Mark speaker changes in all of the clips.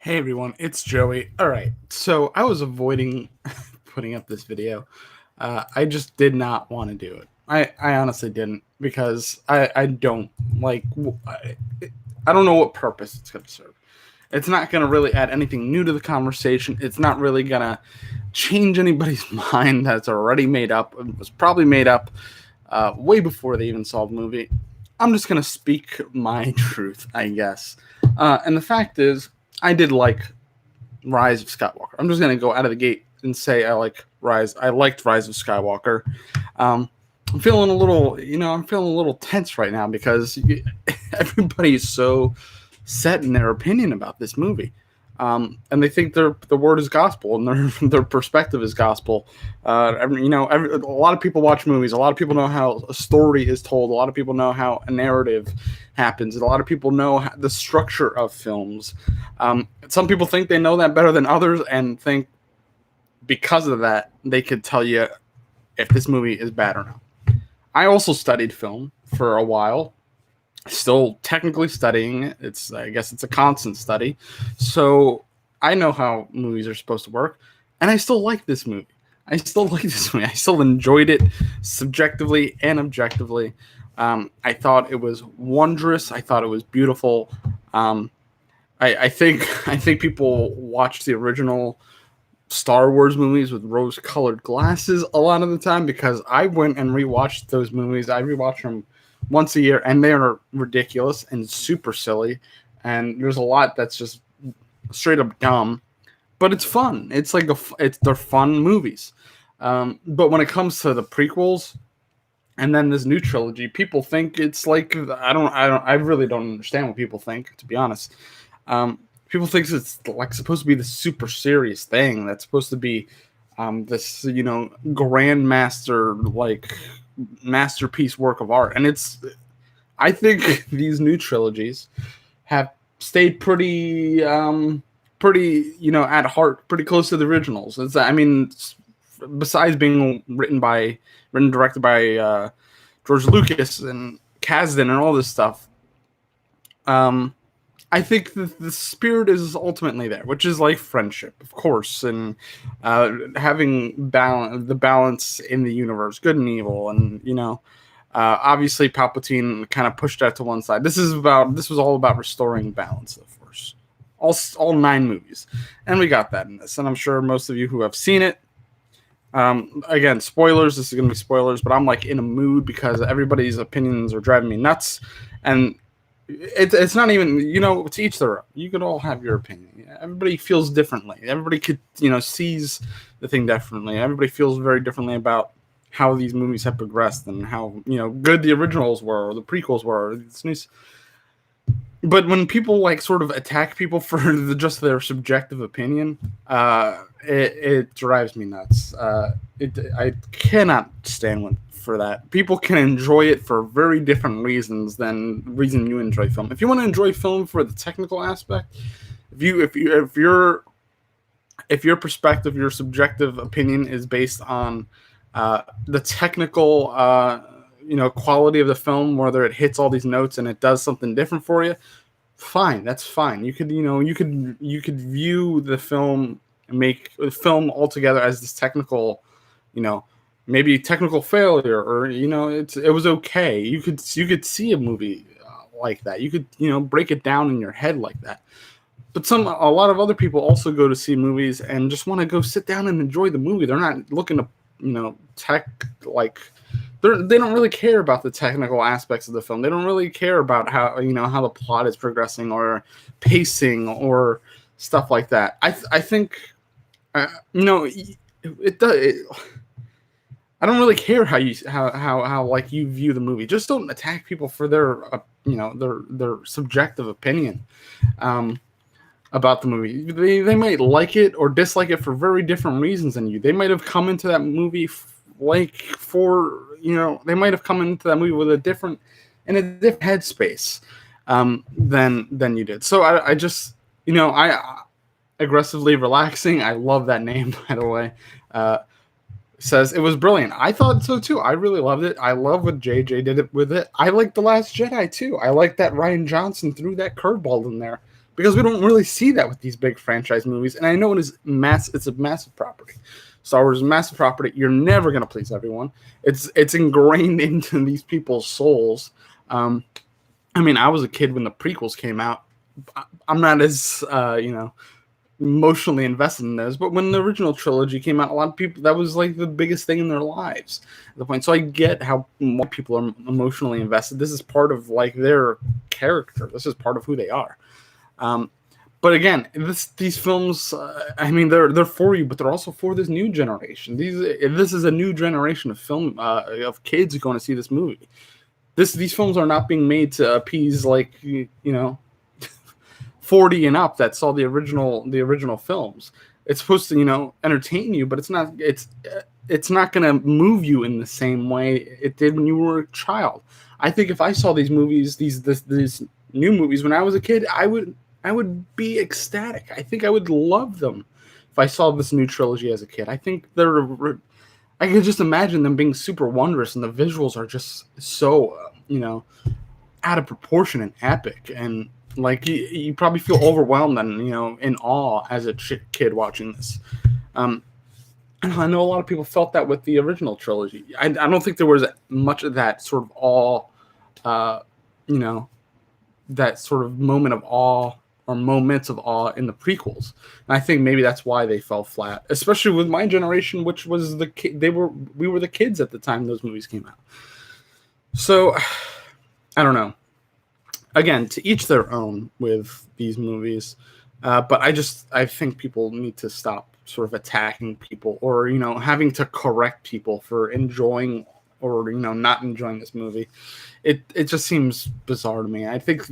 Speaker 1: Hey everyone, it's Joey. All right, so I was avoiding putting up this video. I just did not want to do it. I honestly didn't because I don't like I don't know what purpose it's going to serve. It's not going to really add anything new to the conversation. It's not really going to change anybody's mind that's already made up. It was probably made up way before they even saw the movie. I'm just going to speak my truth, I guess. And the fact is, I did like Rise of Skywalker. I'm just gonna go out of the gate and say I like Rise. I liked Rise of Skywalker. I'm feeling a little, I'm feeling a little tense right now because everybody is so set in their opinion about this movie. And they think the word is gospel and their perspective is gospel. A lot of people watch movies. A lot of people know how a story is told. A lot of people know how a narrative happens. And a lot of people know the structure of films. Some people think they know that better than others and think because of that they could tell you if this movie is bad or not. I also studied film for a while, still technically studying. I guess it's a constant study. So I know how movies are supposed to work, and I still like this movie. I still enjoyed it subjectively and objectively. I thought it was wondrous. I thought it was beautiful. I think people watch the original Star Wars movies with rose-colored glasses a lot of the time because I went and rewatched those movies. I rewatch them once a year, and they are ridiculous and super silly. And there's a lot that's just straight up dumb, but it's fun. It's like they're fun movies. But when it comes to the prequels and then this new trilogy, people think it's like I really don't understand what people think, to be honest. People think it's like supposed to be this super serious thing that's supposed to be this grandmaster like masterpiece work of art, and I think these new trilogies have stayed pretty at heart pretty close to the originals. Besides being written and directed by George Lucas and Kasdan and all this stuff, I think the spirit is ultimately there, which is like friendship, of course, and having the balance in the universe, good and evil, and obviously Palpatine kind of pushed that to one side. This was all about restoring balance of the Force, all 9 movies, and we got that in this. And I'm sure most of you who have seen it, again, spoilers. This is gonna be spoilers, but I'm like in a mood because everybody's opinions are driving me nuts, and it's not even, to each their own. You could all have your opinion. Everybody feels differently. Everybody could, sees the thing differently. Everybody feels very differently about how these movies have progressed and how, good the originals were or the prequels were. But when people like sort of attack people for just their subjective opinion, it drives me nuts. I cannot stand for that. People can enjoy it for very different reasons than the reason you enjoy film. If you want to enjoy film for the technical aspect, if your perspective, your subjective opinion is based on the technical quality of the film, whether it hits all these notes and it does something different for you, fine, that's fine. You could view the film and make the film altogether as this technical, maybe technical failure, or it was okay. You could see a movie like that. You could break it down in your head like that. But a lot of other people also go to see movies and just want to go sit down and enjoy the movie. They're not looking to they don't really care about the technical aspects of the film. They don't really care about how how the plot is progressing or pacing or stuff like that. I think it does. I don't really care how you view the movie. Just don't attack people for their their subjective opinion about the movie. They might like it or dislike it for very different reasons than you. They might have come into that movie they might have come into that movie with a different headspace than you did. So I just I aggressively relaxing. I love that name, by the way. Says it was brilliant. I thought so too. I really loved it. I love what JJ did with it. I like The Last Jedi too. I like that Rian Johnson threw that curveball in there because we don't really see that with these big franchise movies. And I know it's a massive property. Star Wars is a massive property. You're never going to please everyone. It's ingrained into these people's souls. I mean, I was a kid when the prequels came out. I'm not as emotionally invested in those, but when the original trilogy came out, a lot of people, that was like the biggest thing in their lives at the point. So I get how more people are emotionally invested. This is part of like their character. This is part of who they are. But again, these films, I mean, they're for you, but they're also for this new generation. This is a new generation of of kids going to see this movie. These films are not being made to appease 40 and up that saw the original films. It's supposed to entertain you, but it's not going to move you in the same way it did when you were a child. I think if I saw these movies, these new movies when I was a kid, I would be ecstatic. I think I would love them if I saw this new trilogy as a kid. I think I could just imagine them being super wondrous, and the visuals are just so out of proportion and epic, and like you probably feel overwhelmed and in awe as a kid watching this. And I know a lot of people felt that with the original trilogy. I don't think there was much of that sort of awe, that sort of moment of awe or moments of awe in the prequels. And I think maybe that's why they fell flat, especially with my generation, which was we were the kids at the time those movies came out. So I don't know. Again, to each their own with these movies. But I think people need to stop sort of attacking people or, having to correct people for enjoying or, not enjoying this movie. It just seems bizarre to me. I think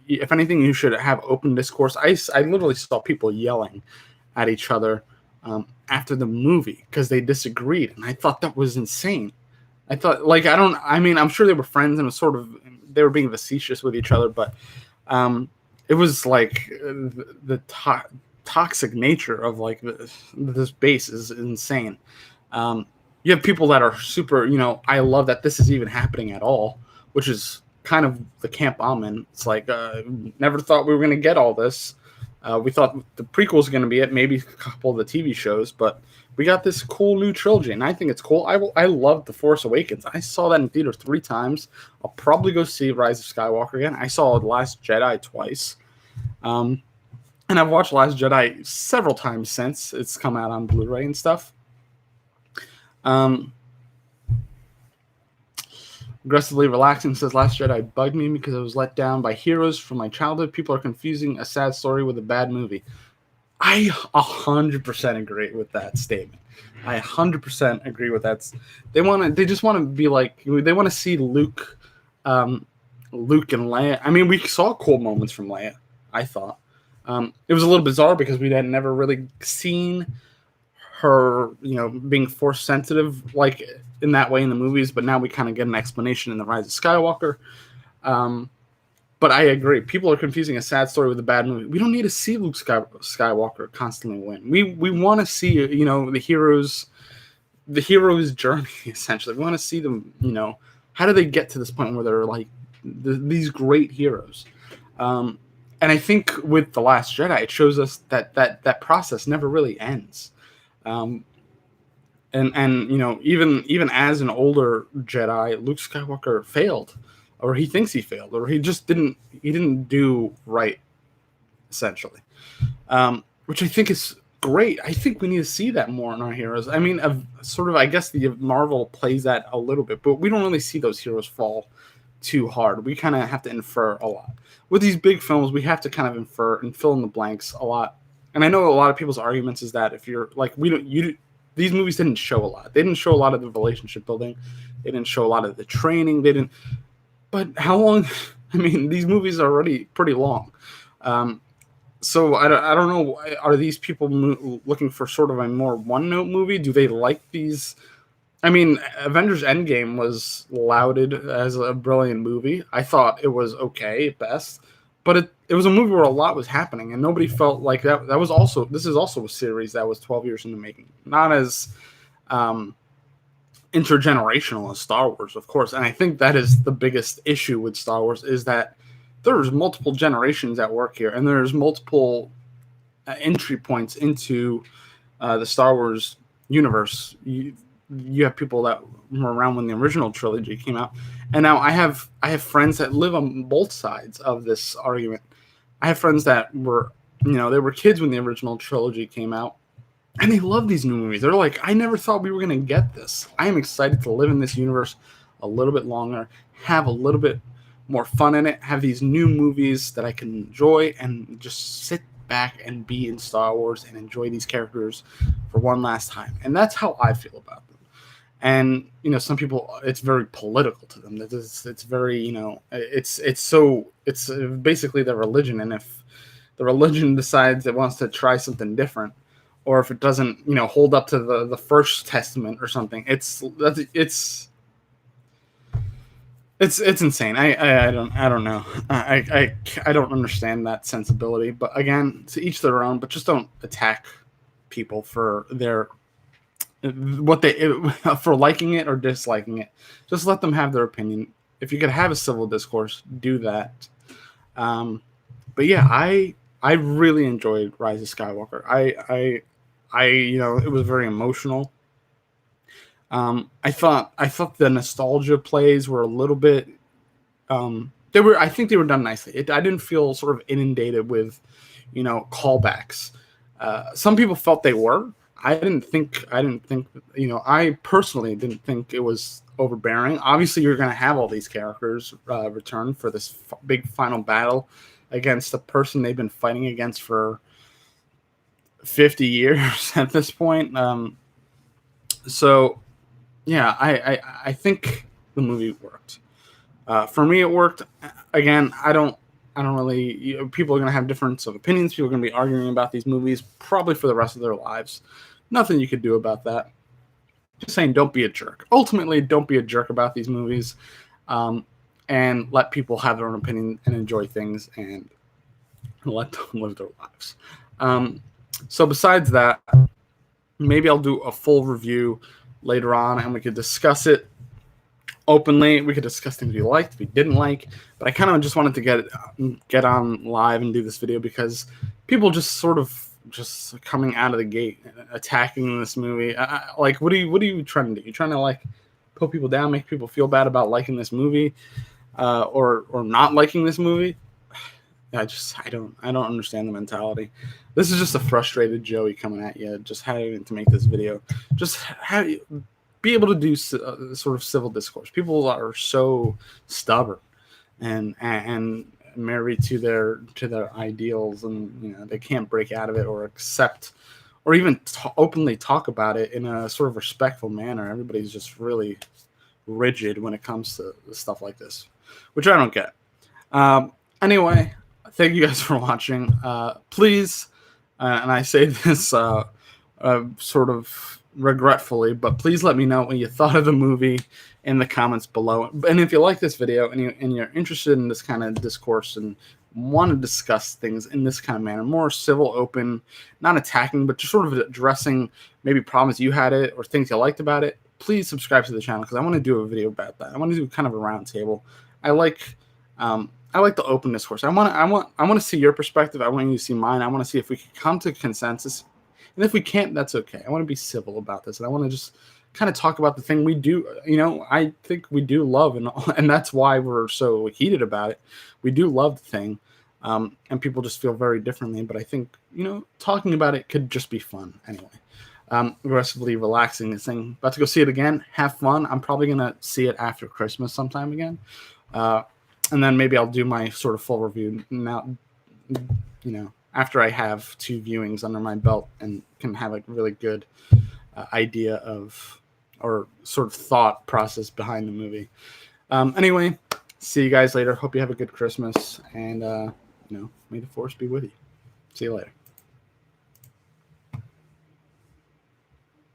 Speaker 1: if anything, you should have open discourse. I literally saw people yelling at each other after the movie because they disagreed. And I thought that was insane. I thought, I'm sure they were friends and it was sort of, they were being facetious with each other, but it was like the toxic nature of like this base is insane. You have people that are super, I love that this is even happening at all, which is kind of the camp I'm in. It's like, never thought we were going to get all this. We thought the prequel was going to be it, maybe a couple of the TV shows, but we got this cool new trilogy, and I think it's cool. I love The Force Awakens. I saw that in theater 3 times. I'll probably go see Rise of Skywalker again. I saw Last Jedi twice. And I've watched Last Jedi several times since it's come out on Blu-ray and stuff. Aggressively relaxing says Last Jedi bugged me because I was let down by heroes from my childhood. People are confusing a sad story with a bad movie. I 100% agree with that statement. I 100% agree with that. They just want to be like, they want to see Luke and Leia. I mean, we saw cool moments from Leia, I thought. It was a little bizarre because we had never really seen her, being force sensitive like in that way in the movies, but now we kind of get an explanation in the Rise of Skywalker. But I agree. People are confusing a sad story with a bad movie. We don't need to see Luke Skywalker constantly win. We want to see, the hero's journey, essentially. We want to see them, how do they get to this point where they're like these great heroes? And I think with The Last Jedi, it shows us that process never really ends. And even as an older Jedi, Luke Skywalker failed. Or he thinks he failed, or he just didn't do right, essentially, which I think is great. I think we need to see that more in our heroes. I mean, I guess the Marvel plays that a little bit, but we don't really see those heroes fall too hard. We kind of have to infer a lot. With these big films, we have to kind of infer and fill in the blanks a lot. And I know a lot of people's arguments is that if you're like, these movies didn't show a lot. They didn't show a lot of the relationship building. They didn't show a lot of the training. But how long? I mean, these movies are already pretty long. So I don't know. Are these people looking for sort of a more one-note movie? Do they like these? I mean, Avengers Endgame was lauded as a brilliant movie. I thought it was okay at best. But it was a movie where a lot was happening, and nobody felt like that. This is also a series that was 12 years in the making. Not as intergenerational as Star Wars, of course, and I think that is the biggest issue with Star Wars is that there's multiple generations at work here, and there's multiple entry points into the Star Wars universe. You have people that were around when the original trilogy came out, and now I have friends that live on both sides of this argument. I have friends that were, they were kids when the original trilogy came out, and they love these new movies. They're like, I never thought we were going to get this. I am excited to live in this universe a little bit longer, have a little bit more fun in it, have these new movies that I can enjoy, and just sit back and be in Star Wars and enjoy these characters for one last time. And that's how I feel about them. And, some people, it's very political to them. It's very, it's basically their religion. And if the religion decides it wants to try something different, or if it doesn't, hold up to the first testament or something, it's insane. I don't know. I don't understand that sensibility. But again, to each their own. But just don't attack people for for liking it or disliking it. Just let them have their opinion. If you could have a civil discourse, do that. But yeah, I really enjoyed Rise of Skywalker. I it was very emotional. I thought the nostalgia plays were a little bit. I think they were done nicely. I didn't feel sort of inundated with, callbacks. Some people felt they were. I didn't think. I personally didn't think it was overbearing. Obviously, you're going to have all these characters return for this big final battle against the person they've been fighting against for 50 years at this point. So yeah, I think the movie worked. For me, it worked. Again, I don't really. People are gonna have difference of opinions. People are gonna be arguing about these movies probably for the rest of their lives. Nothing you could do about that. Just saying, don't be a jerk. Ultimately, don't be a jerk about these movies, and let people have their own opinion and enjoy things, and let them live their lives. So besides that, maybe I'll do a full review later on, and we could discuss it openly. We could discuss things we liked, we didn't like, but I kind of just wanted to get on live and do this video because people just coming out of the gate attacking this movie. Like, what are you trying to do? You trying to like put people down, make people feel bad about liking this movie, or not liking this movie? I don't understand the mentality. This is just a frustrated Joey coming at you, just having to make this video. Just be able to do sort of civil discourse. People are so stubborn and married to their ideals, and they can't break out of it or accept or even openly talk about it in a sort of respectful manner. Everybody's just really rigid when it comes to stuff like this, which I don't get. Anyway, thank you guys for watching. Please, and I say this sort of regretfully, but please let me know what you thought of the movie in the comments below. And if you like this video and you're interested in this kind of discourse and want to discuss things in this kind of manner, more civil, open, not attacking, but just sort of addressing maybe problems you had it or things you liked about it, please subscribe to the channel because I want to do a video about that. I want to do kind of a roundtable. I like the open discourse. I want to see your perspective. I want you to see mine. I want to see if we can come to consensus. And if we can't, that's okay. I want to be civil about this. And I want to just kind of talk about the thing we do. I think we do love, and that's why we're so heated about it. We do love the thing. And people just feel very differently. But I think, talking about it could just be fun anyway. Aggressively relaxing this thing. About to go see it again. Have fun. I'm probably going to see it after Christmas sometime again. And then maybe I'll do my sort of full review now, after I have 2 viewings under my belt and can have a really good idea of or sort of thought process behind the movie. Anyway, see you guys later. Hope you have a good Christmas, and may the force be with you. See you later.